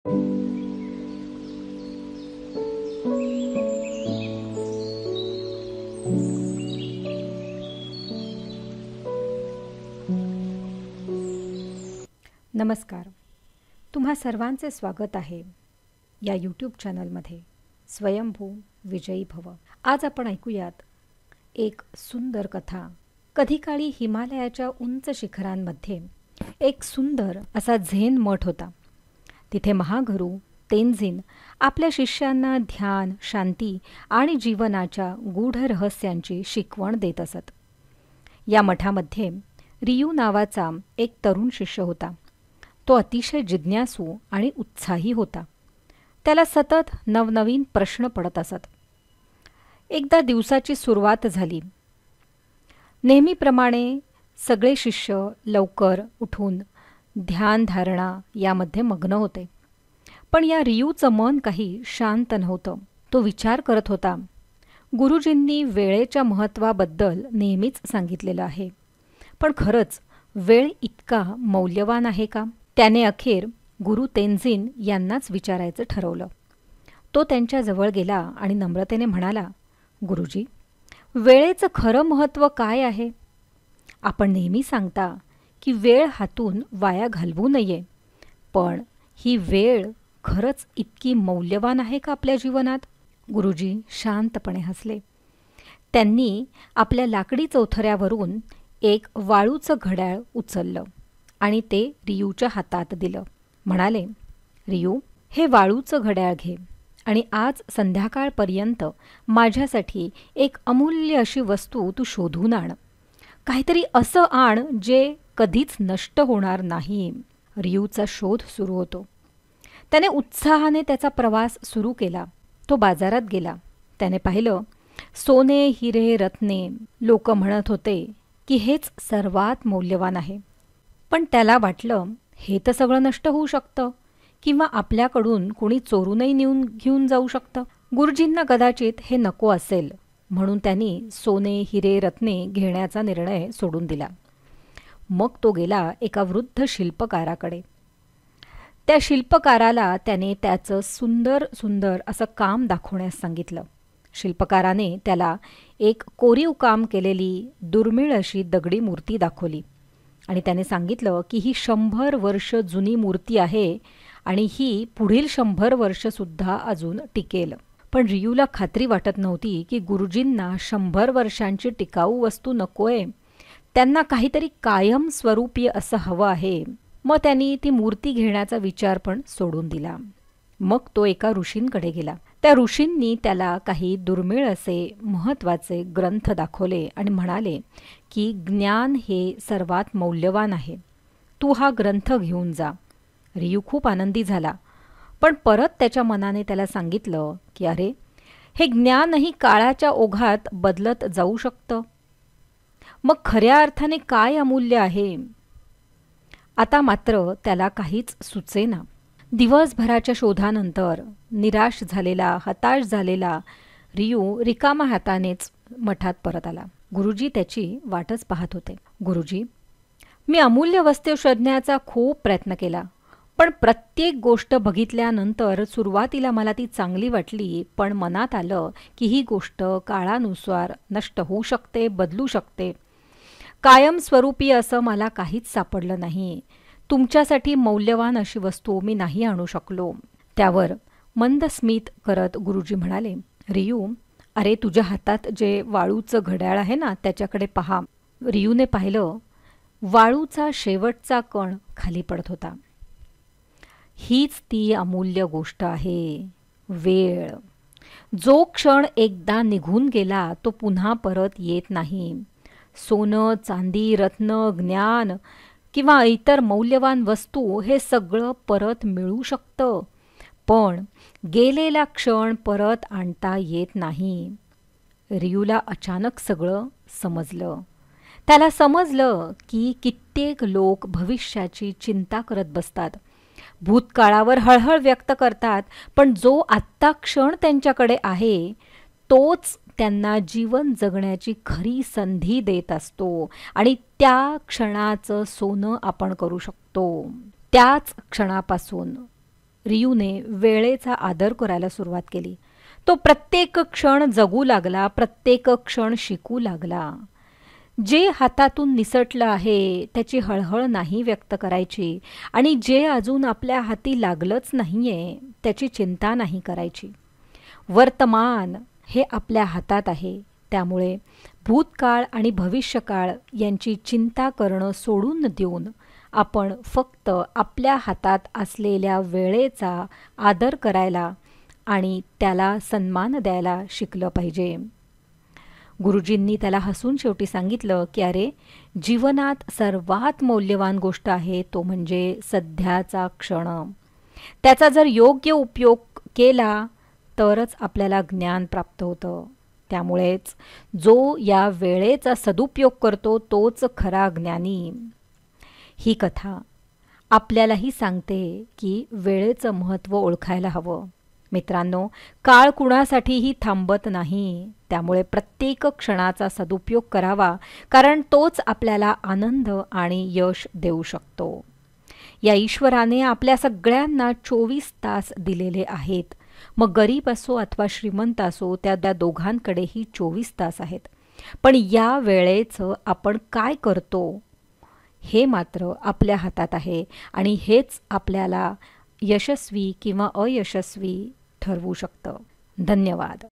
नमस्कार. तुम्हा सर्वांचे स्वागत आहे या यूट्यूब चॅनलमध्ये स्वयंभू विजयी भव. आज आपण ऐकूयात एक सुंदर कथा. कधी काळी हिमालयाच्या उंच शिखरांमध्ये एक सुंदर असा झेन मठ होता. तिथे महागुरू तेनझिन आपल्या शिष्यांना ध्यान, शांती आणि जीवनाच्या गूढ रहस्यांची शिकवण देत असत. या मठामध्ये रियू नावाचा एक तरुण शिष्य होता. तो अतिशय जिज्ञासू आणि उत्साही होता. त्याला सतत नवनवीन प्रश्न पडत असत. एकदा दिवसाची सुरुवात झाली. नेहमीप्रमाणे सगळे शिष्य लवकर उठून ध्यानधारणा यामध्ये मग्न होते. पण या रियूचं मन काही शांत नव्हतं. तो विचार करत होता. गुरुजींनी वेळेच्या महत्त्वाबद्दल नेहमीच सांगितलेलं आहे, पण खरंच वेळ इतका मौल्यवान आहे का? त्याने अखेर गुरु तेनझिन यांनाच विचारायचं ठरवलं. तो त्यांच्याजवळ गेला आणि नम्रतेने म्हणाला, गुरुजी, वेळेचं खरं महत्त्व काय आहे? आपण नेहमी सांगता की वेळ हातून वाया घालवू नये, पण ही वेळ खरंच इतकी मौल्यवान आहे का आपल्या जीवनात? गुरुजी शांतपणे हसले. त्यांनी आपल्या लाकडी चौथऱ्यावरून एक वाळूचं घड्याळ उचललं आणि ते रियूच्या हातात दिलं. म्हणाले, रियू, हे वाळूचं घड्याळ घे आणि आज संध्याकाळपर्यंत माझ्यासाठी एक अमूल्य अशी वस्तू तू शोधून आण. काहीतरी असं आण जे कधीच नष्ट होणार नाही. रियूचा शोध सुरू होतो. त्याने उत्साहाने त्याचा प्रवास सुरू केला. तो बाजारात गेला. त्याने पाहिलं, सोने, हिरे, रत्ने. लोक म्हणत होते की हेच सर्वात मौल्यवान आहे. पण त्याला वाटलं, हे तर सगळं नष्ट होऊ शकतं किंवा आपल्याकडून कोणी चोरूनही घेऊन जाऊ शकतं. गुरुजींना कदाचित हे नको असेल, म्हणून त्यांनी सोने, हिरे, रत्ने घेण्याचा निर्णय सोडून दिला. मग तो गेला एका वृद्ध शिल्पकाराकडे. त्या शिल्पकाराला त्याने त्याचं सुंदर सुंदर असं काम दाखवण्यास सांगितलं. शिल्पकाराने त्याला एक कोरीव काम केलेली दुर्मिळ अशी दगडी मूर्ती दाखवली आणि त्याने सांगितलं की ही 100 वर्ष जुनी मूर्ती आहे आणि ही पुढील 100 वर्षसुद्धा अजून टिकेल. पण रियूला खात्री वाटत नव्हती की गुरुजींना 100 वर्षांची टिकाऊ वस्तू नकोय. त्यांना काहीतरी कायम स्वरूपी असं हवं आहे. मग त्यांनी ती मूर्ती घेण्याचा विचार पण सोडून दिला. मग तो एका ऋषींकडे गेला. त्या ऋषींनी त्याला काही दुर्मिळ असे महत्त्वाचे ग्रंथ दाखवले आणि म्हणाले की ज्ञान हे सर्वात मौल्यवान आहे. तू हा ग्रंथ घेऊन जा. रियू खूप आनंदी झाला, पण परत त्याच्या मनाने त्याला सांगितलं की अरे, हे ज्ञानही काळाच्या ओघात बदलत जाऊ शकतं. मग खऱ्या अर्थाने काय अमूल्य आहे? आता मात्र त्याला काहीच सुचेना. दिवसभराच्या शोधानंतर निराश झालेला, हताश झालेला रियू रिकामा हातानेच मठात परत आला. गुरुजी त्याची वाटच पाहत होते. गुरुजी, मी अमूल्य वस्तू शोधण्याचा खूप प्रयत्न केला, पण प्रत्येक गोष्ट बघितल्यानंतर सुरुवातीला मला ती चांगली वाटली, पण मनात आलं की ही गोष्ट काळानुसार नष्ट होऊ शकते, बदलू शकते. कायमस्वरूपी असं मला काहीच सापडलं नाही. तुमच्यासाठी मौल्यवान अशी वस्तू मी नाही आणू शकलो. त्यावर मंद स्मित करत गुरुजी म्हणाले, रियू, अरे, तुझ्या हातात जे वाळूचं घड्याळ आहे ना, त्याच्याकडे पहा. रियूने पाहिलं. वाळूचा शेवटचा कण खाली पडत होता. हीच ती अमूल्य गोष्ट आहे, वेळ. जो क्षण एकदा निघून गेला तो पुन्हा परत येत नाही. सोनं, चांदी, रत्न, ज्ञान किंवा इतर मौल्यवान वस्तू हे सगळं परत मिळू शकतं, पण गेलेला क्षण परत आणता येत नाही. रियूला अचानक सगळं समजलं. त्याला समजलं की कित्येक लोक भविष्याची चिंता करत बसतात, भूतकाळावर हळहळ व्यक्त करतात, पण जो आत्ता क्षण त्यांच्याकडे आहे तोच त्यांना जीवन जगण्याची खरी संधी देत असतो आणि त्या क्षणाचं सोनं आपण करू शकतो. त्याच क्षणापासून रियूने वेळेचा आदर करायला सुरुवात केली. तो प्रत्येक क्षण जगू लागला, प्रत्येक क्षण शिकू लागला. जे हातातून निसटलं आहे त्याची हळहळ नाही व्यक्त करायची आणि जे अजून आपल्या हाती लागलंच नाहीये त्याची चिंता नाही करायची. वर्तमान हे आपल्या हातात आहे, त्यामुळे भूतकाळ आणि भविष्यकाळ यांची चिंता करणं सोडून देऊन आपण फक्त आपल्या हातात असलेल्या वेळेचा आदर करायला आणि त्याला सन्मान द्यायला शिकलं पाहिजे. गुरुजींनी त्याला हसून शेवटी सांगितलं की अरे, जीवनात सर्वात मौल्यवान गोष्ट आहे तो म्हणजे सध्याचा क्षण. त्याचा जर योग्य उपयोग केला तरच आपल्याला ज्ञान प्राप्त होतं. त्यामुळेच जो या वेळेचा सदुपयोग करतो तोच खरा ज्ञानी. ही कथा आपल्यालाही सांगते की वेळेचं महत्त्व ओळखायला हवं. मित्रांनो, काळ कुणासाठीही थांबत नाही, त्यामुळे प्रत्येक क्षणाचा सदुपयोग करावा, कारण तोच आपल्याला आनंद आणि यश देऊ शकतो. या ईश्वराने आपल्या सगळ्यांना 24 तास दिलेले आहेत. मग गरीब असो अथवा श्रीमंत असो, त्या दोघांकडेही 24 तास आहेत. पण या वेळेचं आपण काय करतो हे मात्र आपल्या हातात आहे आणि हेच आपल्याला यशस्वी किंवा अयशस्वी ठरवू शकतं. धन्यवाद.